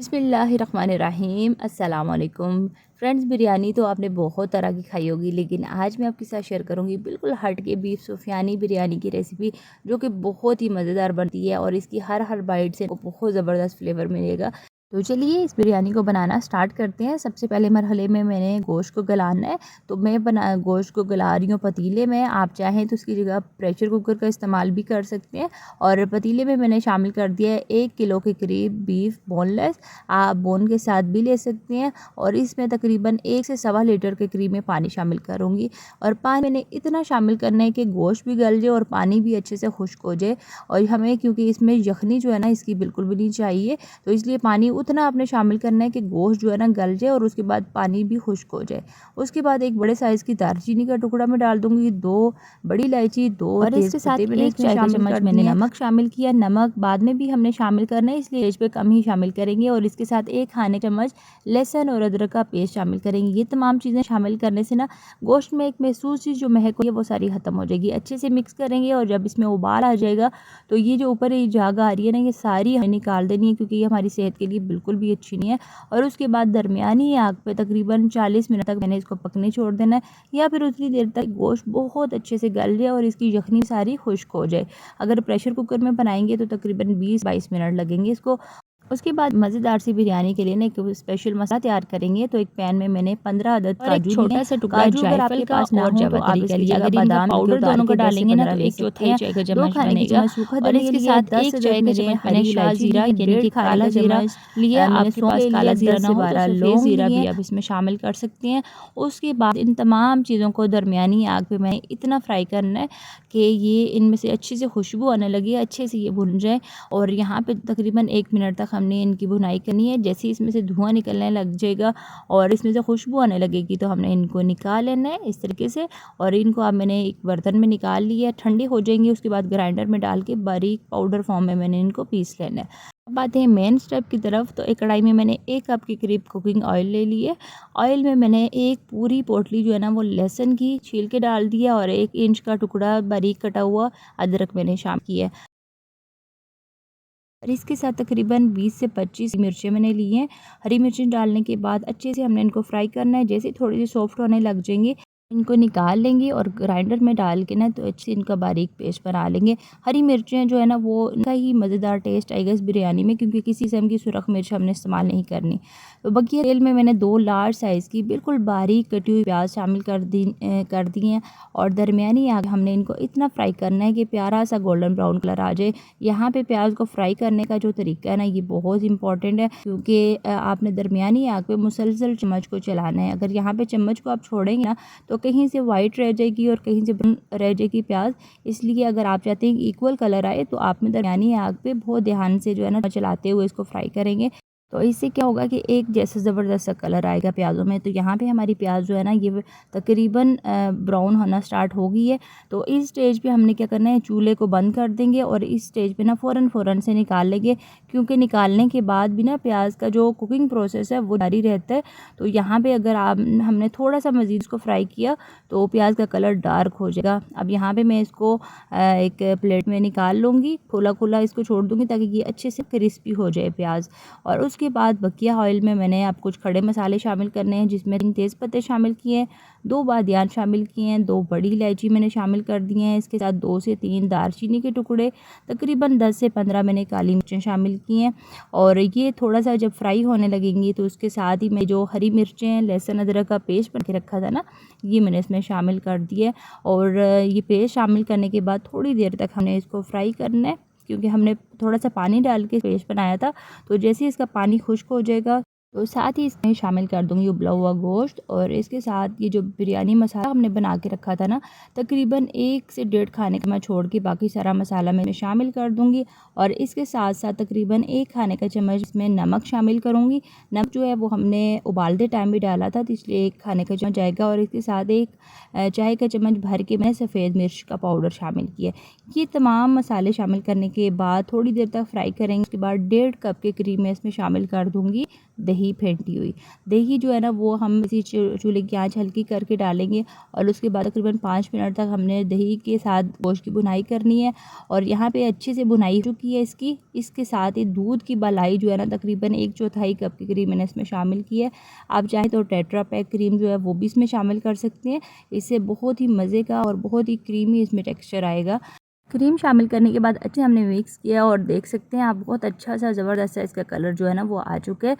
बिस्मिल्लाहिर्रहमानिर्रहीम अस्सलाम वालेकुम फ्रेंड्स। बिरयानी तो आपने बहुत तरह की खाई होगी, लेकिन आज मैं आपके साथ शेयर करूंगी बिल्कुल हट के बीफ सूफियानी बिरयानी की रेसिपी, जो कि बहुत ही मज़ेदार बनती है और इसकी हर हर बाइट से बहुत ज़बरदस्त फ्लेवर मिलेगा। तो चलिए इस बिरयानी को बनाना स्टार्ट करते हैं। सबसे पहले मरहले में मैंने गोश्त को गलाना है, तो मैं गोश्त को गला रही हूँ पतीले में। आप चाहें तो उसकी जगह प्रेशर कुकर का इस्तेमाल भी कर सकते हैं। और पतीले में मैंने शामिल कर दिया है 1 किलो के करीब बीफ बोनलेस, आप बोन के साथ भी ले सकते हैं। और इसमें तकरीबन 1 से सवा लीटर के करीब में पानी शामिल करूँगी। और पानी मैंने इतना शामिल करना है कि गोश्त भी गल जाए और पानी भी अच्छे से खुश्क हो जाए। और हमें क्योंकि इसमें यखनी जो है ना इसकी बिल्कुल भी नहीं चाहिए, तो इसलिए पानी उतना आपने शामिल करना है कि गोश्त जो है ना गल जाए और उसके बाद पानी भी खुश्क हो जाए। उसके बाद एक बड़े साइज़ की दालचीनी का टुकड़ा मैं डाल दूँगी, 2 बड़ी इलायची, 2 और इसके साथ तेज़पत्ते मैंने एक इसमें चाय का शामिल चम्मच कर मैंने दिए हैं। नमक शामिल किया। नमक बाद में भी हमने शामिल करना है, इसलिए इस पे कम ही शामिल करेंगे। और इसके साथ 1 खाने चम्मच लहसुन और अदरक का पेस्ट शामिल करेंगे। ये तमाम चीज़ें शामिल करने से ना गोश्त में एक महसूस चीज़ जो महक होती है वो सारी ख़त्म हो जाएगी। अच्छे से मिक्स करेंगे और जब इसमें उबाल आ जाएगा तो ये जो ऊपर ये झाग आ रही है ना, ये सारी हमें निकाल देनी है, क्योंकि ये हमारी सेहत के लिए बिल्कुल भी अच्छी नहीं है। और उसके बाद दरमियानी आग पे तकरीबन 40 मिनट तक मैंने इसको पकने छोड़ देना है, या फिर उतनी देर तक गोश्त बहुत अच्छे से गल जाए और इसकी यखनी सारी खुश्क हो जाए। अगर प्रेशर कुकर में बनाएंगे तो तकरीबन 20-22 मिनट लगेंगे इसको। उसके बाद मज़ेदार सी बिरयानी के लिए ना एक स्पेशल मसाला तैयार करेंगे। तो एक पैन में मैंने 15 अदद और एक काजू लिए छोटा हैं। सा टुकड़ा काजू अगर जायफल आपके का पास ना और हो तो आप जावित्री का इसकी लिया। जगह अगर इनका बादाम पाउडर उतार दोनों का के 10 से डालेंगे ना 15 तो ले एक सकते चौथाई हैं। चाय का 2 चम्मच खाने के बनेगा। चम्मच सूखा और धनिया इसके लिया है, साथ 10 एक अदद चाय का मैंने चम्मच मैंने हरी शाह इलायची जीरा ली, यानी 1.5 कि खाने काला का जीरा चम्मच लिया। मैंने आपके सौंफ पास ले काला लिया, जीरा 10 ना से हो तो 12 सफ़ेद लौंग जीरा लिए भी हैं। आप इसमें शामिल कर सकते हैं। उसके बाद इन तमाम चीज़ों को दरमियानी आग पे मैंने इतना फ्राई करना है कि ये इनमें से अच्छी से खुशबू आने लगी, अच्छे से ये भुन जाए। और यहाँ पे तकरीबन 1 मिनट तक हमने इनकी भुनाई करनी है। जैसे ही इसमें से धुआं निकलने लग जाएगा और इसमें से खुशबू आने लगेगी तो हमने इनको निकाल लेना है इस तरीके से। और इनको अब मैंने एक बर्तन में निकाल लिया, ठंडे हो जाएंगे। उसके बाद ग्राइंडर में डाल के बारीक पाउडर फॉर्म में मैंने इनको पीस लेना है। अब आते हैं मेन स्टेप की तरफ। तो एक कढ़ाई में मैंने 1 कप के करीब कुकिंग ऑयल ले लिए। ऑयल में मैंने एक पूरी पोटली जो है ना वो लहसुन की छील के डाल दिया और 1 इंच का टुकड़ा बारीक कटा हुआ अदरक मैंने शामिल किया। और इसके साथ तकरीबन 20 से 25 मिर्चें मैंने ली हैं। हरी मिर्चें डालने के बाद अच्छे से हमने इनको फ्राई करना है। जैसे थोड़ी सी सॉफ्ट होने लग जाएंगी इनको निकाल लेंगे और ग्राइंडर में डाल के ना तो अच्छे से इनका बारीक पेस्ट बना लेंगे। हरी मिर्चें जो है ना वो इनका ही मज़ेदार टेस्ट आएगा इस बिरयानी में, क्योंकि किसी किस्म की सुरख मिर्च हमने इस्तेमाल नहीं करनी। तो बकिया तेल में मैंने 2 लार्ज साइज़ की बिल्कुल बारीक कटी हुई प्याज शामिल कर दी हैं। और दरमियानी आग हमने इनको इतना फ्राई करना है कि प्यारा सा गोल्डन ब्राउन कलर आ जाए। यहाँ पे प्याज को फ्राई करने का जो तरीका है ना ये बहुत इंपॉर्टेंट है, क्योंकि आपने दरमियानी आग पे मुसलसल चम्मच को चलाना है। अगर यहाँ पे चम्मच को आप छोड़ेंगे ना तो कहीं से वाइट रह जाएगी और कहीं से ब्राउन रह जाएगी प्याज। इसलिए अगर आप चाहते हैं कि इक्वल कलर आए तो आपने दरमियानी आग पे बहुत ध्यान से जो है ना चलाते हुए इसको फ्राई करेंगे। तो इससे क्या होगा कि एक जैसा ज़बरदस्त सा कलर आएगा प्याज़ों में। तो यहाँ पे हमारी प्याज जो है ना ये तकरीबन ब्राउन होना स्टार्ट हो गई है। तो इस स्टेज पे हमने क्या करना है, चूल्हे को बंद कर देंगे और इस स्टेज पे ना फ़ौरन से निकाल लेंगे, क्योंकि निकालने के बाद भी ना प्याज का जो कुकिंग प्रोसेस है वो जारी रहता है। तो यहाँ पे अगर आप हमने थोड़ा सा मज़ीद इसको फ्राई किया तो प्याज का कलर डार्क हो जाएगा। अब यहाँ पे मैं इसको एक प्लेट में निकाल लूँगी, खुला खुला इसको छोड़ दूँगी ताकि ये अच्छे से क्रिस्पी हो जाए प्याज। और उसके बाद बकिया ऑयल में मैंने अब कुछ खड़े मसाले शामिल करने हैं, जिसमें 3 तेज़पत्ते शामिल किए हैं, 2 बादियान शामिल किए हैं, 2 बड़ी इलायची मैंने शामिल कर दी हैं। इसके साथ 2 से 3 दालचीनी के टुकड़े, तकरीबन 10 से 15 मैंने काली मिर्चें शामिल की हैं। और ये थोड़ा सा जब फ्राई होने लगेंगी तो उसके साथ ही मैं जो हरी मिर्चें लहसुन अदरक का पेस्ट बना के रखा था ना ये मैंने इसमें शामिल कर दिया। और ये पेस्ट शामिल करने के बाद थोड़ी देर तक हमने इसको फ्राई करना है, क्योंकि हमने थोड़ा सा पानी डाल के पेस्ट बनाया था। तो जैसे ही इसका पानी खुश्क हो जाएगा तो साथ ही इसमें शामिल कर दूंगी उबला हुआ गोश्त। और इसके साथ ये जो बिरयानी मसाला हमने बना के रखा था ना तकरीबन 1 से 1.5 खाने का मैं छोड़ के बाकी सारा मसाला मैं शामिल कर दूंगी। और इसके साथ साथ तकरीबन 1 खाने का चम्मच इसमें नमक शामिल करूंगी। नमक जो है वो हमने उबालते टाइम भी डाला था, तो इसलिए 1 खाने का चम्मच जाएगा। और इसके साथ 1 चाय का चम्मच भर के मैंने सफ़ेद मिर्च का पाउडर शामिल किया। ये तमाम मसाले शामिल करने के बाद थोड़ी देर तक फ्राई करेंगे। उसके बाद 1.5 कप के करीब मैं इसमें शामिल कर दूंगी दही। दही फेंटी हुई। दही जो है ना वो हम इसी चूल्हे की आंच हल्की करके डालेंगे और उसके बाद तकरीबन 5 मिनट तक हमने दही के साथ गोश्त की भुनाई करनी है। और यहाँ पे अच्छे से भुनाई हो चुकी है इसकी। इसके साथ ही दूध की मलाई जो है ना तकरीबन 1/4 कप की क्रीम मैंने इसमें शामिल की है। आप चाहें तो टेट्रा पैक क्रीम जो है वो भी इसमें शामिल कर सकते हैं। इससे बहुत ही मज़े का और बहुत ही क्रीमी इसमें टेक्सचर आएगा। क्रीम शामिल करने के बाद अच्छे हमने मिक्स किया और देख सकते हैं आप बहुत अच्छा सा ज़बरदस्त सा इसका कलर जो है ना वो आ चुका है।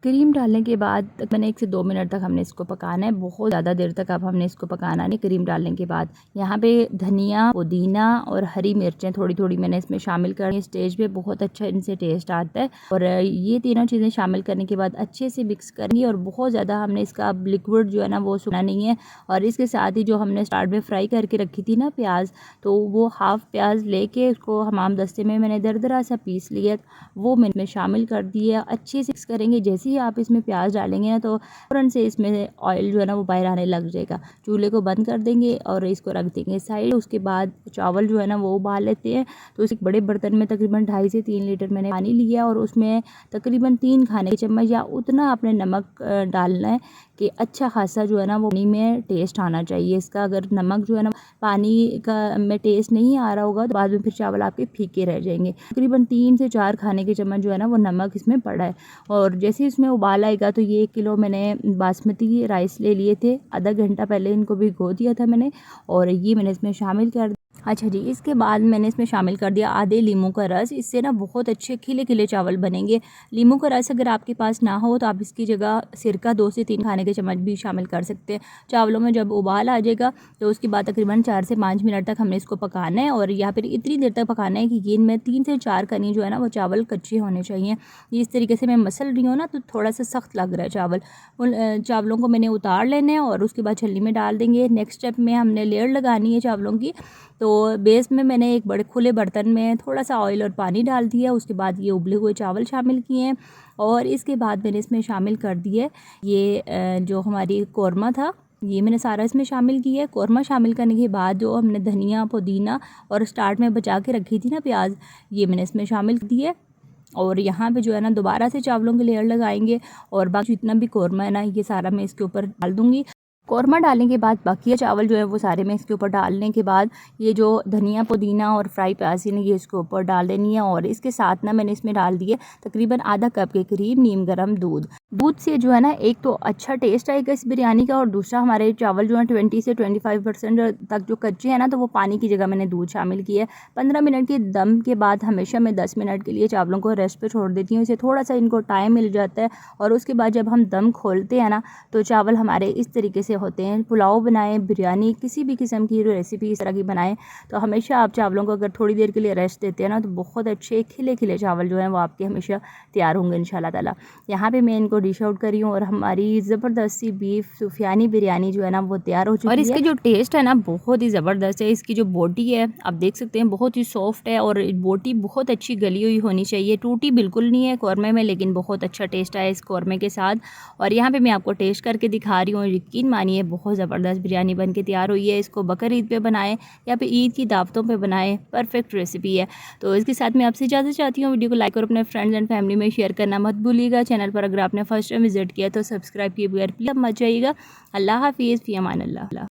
क्रीम डालने के बाद मैंने 1 से 2 मिनट तक हमने इसको पकाना है, बहुत ज़्यादा देर तक अब हमने इसको पकाना नहीं। क्रीम डालने के बाद यहाँ पे धनिया, पुदीना और हरी मिर्चें थोड़ी थोड़ी मैंने इसमें शामिल कर स्टेज पे बहुत अच्छा इनसे टेस्ट आता है। और ये तीनों चीज़ें शामिल करने के बाद अच्छे से मिक्स करेंगे और बहुत ज़्यादा हमने इसका अब लिक्विड जो है ना वो सुना नहीं है। और इसके साथ ही जो हमने स्टार्ट में फ्राई करके रखी थी ना प्याज, तो वो हाफ़ प्याज लेके उसको हमाम दस्ते में मैंने दरदरा सा पीस लिया, वो मैंने शामिल कर दिया। अच्छे से मिक्स करेंगे। जैसे ही आप इसमें प्याज डालेंगे ना तो फ़ौरन से इसमें ऑयल जो है ना वो बाहर आने लग जाएगा। चूल्हे को बंद कर देंगे और इसको रख देंगे साइड। उसके बाद चावल जो है ना वो उबाल लेते हैं। तो इस बड़े बर्तन में तकरीबन 2.5 से 3 लीटर मैंने पानी लिया और उसमें तकरीबन 3 खाने के चम्मच या उतना आपने नमक डालना है कि अच्छा खासा जो है ना वो पानी में टेस्ट आना चाहिए इसका। अगर नमक जो है ना पानी का में टेस्ट नहीं आ रहा होगा तो बाद में फिर चावल आपके फीके रह जाएंगे। तकरीबन 3 से 4 खाने के चम्मच जो है ना वो नमक इसमें पड़ा है। और जैसे इसमें उबाल आएगा तो ये 1 किलो मैंने बासमती राइस ले लिए थे, आधा घंटा पहले इनको भिगो दिया था मैंने और ये मैंने इसमें शामिल कर। अच्छा जी, इसके बाद मैंने इसमें शामिल कर दिया आधे लीमू का रस। इससे ना बहुत अच्छे खिले खिले चावल बनेंगे। लीमू का रस अगर आपके पास ना हो तो आप इसकी जगह सिरका 2 से 3 खाने के चम्मच भी शामिल कर सकते हैं। चावलों में जब उबाल आ जाएगा तो उसके बाद तकरीबन 4 से 5 मिनट तक हमने इसको पकाना है। और या फिर इतनी देर तक पकाना है कि ये इनमें 3 से 4 कनी जो है ना वो चावल कच्चे होने चाहिए। इस तरीके से मैं मसल रही हूँ ना तो थोड़ा सा सख्त लग रहा है चावल। उन चावलों को मैंने उतार लेना है और उसके बाद छलनी में डाल देंगे। नेक्स्ट स्टेप में हमने लेयर लगानी है चावलों की। तो बेस में मैंने एक बड़े खुले बर्तन में थोड़ा सा ऑयल और पानी डाल दिया। उसके बाद ये उबले हुए चावल शामिल किए हैं और इसके बाद मैंने इसमें शामिल कर दिए ये जो हमारी कौरमा था, ये मैंने सारा इसमें शामिल किया है। कौरमा शामिल करने के बाद जो हमने धनिया, पुदीना और स्टार्ट में बचा के रखी थी ना प्याज, ये मैंने इसमें शामिल दिए। और यहाँ पे जो है ना दोबारा से चावलों के लेयर लगाएंगे और बाकी जितना भी कौरमा है ना ये सारा मैं इसके ऊपर डाल दूँगी। कौरमा डालने के बाद बाकी चावल जो है वो सारे मैं इसके ऊपर डालने के बाद ये जो धनिया, पुदीना और फ्राई प्याज ने ये इसके ऊपर डाल देनी है। और इसके साथ ना मैंने इसमें डाल दिए तकरीबन आधा कप के करीब नीम गर्म दूध। दूध से जो है ना एक तो अच्छा टेस्ट आएगा इस बिरयानी का और दूसरा हमारे चावल जो है 20 से 25% तक जो कच्चे हैं ना तो वो पानी की जगह मैंने दूध शामिल किया है। 15 मिनट के दम के बाद हमेशा मैं 10 मिनट के लिए चावलों को रेस्ट पे छोड़ देती हूँ। इससे थोड़ा सा इनको टाइम मिल जाता है और उसके बाद जब हम दम खोलते हैं ना तो चावल हमारे इस तरीके से होते हैं। पुलाव बनाएं, बिरयानी, किसी भी किस्म की रेसिपी इस तरह की बनाएं तो हमेशा आप चावलों को अगर थोड़ी देर के लिए रेस्ट देते हैं ना तो बहुत अच्छे खिले खिले चावल जो हैं वो आपके हमेशा तैयार होंगे इंशाल्लाह ताला। यहाँ पे मैं इनको डिश आउट करी हूँ और हमारी ज़बरदस्त सी बीफ सूफियानी बिरयानी जो है ना वो तैयार हो चुकी है। और इसके जो टेस्ट है ना बहुत ही ज़बरदस्त है। इसकी जो बोटी है आप देख सकते हैं बहुत ही सॉफ्ट है और बोटी बहुत अच्छी गली हुई होनी चाहिए, टूटी बिल्कुल नहीं है कौरमे में, लेकिन बहुत अच्छा टेस्ट आया इस कौरमे के साथ। और यहाँ पे मैं आपको टेस्ट करके दिखा रही हूँ, यकीन मानिए बहुत ज़बरदस्त बिरयानी बन के तैयार हुई है। इसको बकर ईद पे बनाएं या फिर ईद की दावतों पे बनाएं, परफेक्ट रेसिपी है। तो इसके साथ मैं आपसे इजाज़त चाहती हूँ। वीडियो को लाइक और अपने फ्रेंड्स एंड फैमिली में शेयर करना मत भूलिएगा। चैनल पर अगर आपने फर्स्ट टाइम विजिट किया तो सब्सक्राइब किए बगैर प्लीज़ मत जाइएगा। अल्लाह हाफिज़, फ़ी अमान अल्लाह।